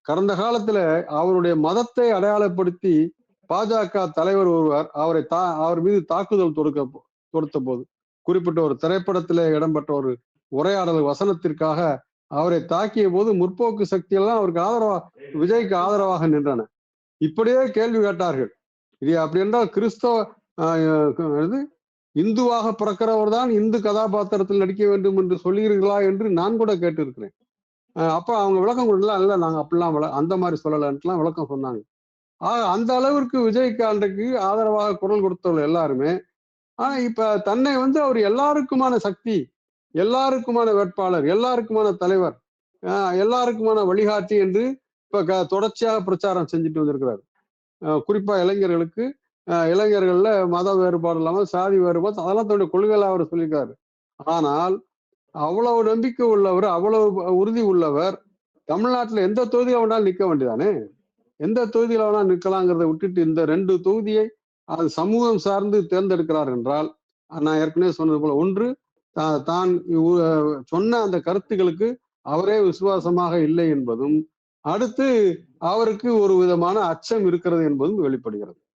கடந்த காலத்துல அவருடைய மதத்தை அடையாளப்படுத்தி பாஜக தலைவர் ஒருவர் அவர் மீது தாக்குதல் தொடுத்த போது, குறிப்பிட்ட ஒரு திரைப்படத்திலே இடம்பெற்ற ஒரு உரையாடல் வசனத்திற்காக அவரை தாக்கிய போது முற்போக்கு சக்தியெல்லாம் அவருக்கு ஆதரவா, விஜய்க்கு ஆதரவாக நின்றன. இப்படியே கேள்வி கேட்டார்கள். இது அப்படி என்றால் இந்துவாக பிறக்கிறவர் தான் இந்து கதாபாத்திரத்தில் நடிக்க வேண்டும் என்று சொல்லுகிறீர்களா என்று நான் கூட கேட்டிருக்கிறேன். அப்ப அவங்க விளக்கம் கொடுக்கலாம், இல்ல நாங்க அப்படிலாம் அந்த மாதிரி சொல்லலன்ட்டுலாம் விளக்கம் சொன்னாங்க. அந்த அளவிற்கு விஜய்க்கு அன்றைக்கு ஆதரவாக குரல் கொடுத்தவர்கள் எல்லாருமே, இப்ப தன்னை அவர் எல்லாருக்குமான சக்தி, எல்லாருக்குமான வேட்பாளர், எல்லாருக்குமான தலைவர், எல்லாருக்குமான வழிகாட்டி என்று இப்ப தொடர்ச்சியாக பிரச்சாரம் செஞ்சுட்டு வந்திருக்கிறார். குறிப்பா இளைஞர்கள்ல மத வேறுபாடு இல்லாம சாதி வேறுபாடு அதெல்லாம் தன்னுடைய கொள்கையில அவர் சொல்லியிருக்காரு. ஆனால் அவ்வளவு நம்பிக்கை உள்ளவர், அவ்வளவு உறுதி உள்ளவர், தமிழ்நாட்டுல எந்த தொகுதியில வேணாலும் நிக்க வேண்டியதானே? எந்த தொகுதியில வேணாலும் நிக்கலாங்கிறத விட்டுட்டு இந்த 2 தொகுதியை அது சமூகம் சார்ந்து தேர்ந்தெடுக்கிறார் என்றால், நான் ஏற்கனவே சொன்னது போல, ஒன்று தான் சொன்ன அந்த கருத்துக்களுக்கு அவரே விசுவாசமாக இல்லை என்பதும், அடுத்து அவருக்கு ஒரு விதமான அச்சம் இருக்கிறது என்பதும் வெளிப்படுகிறது.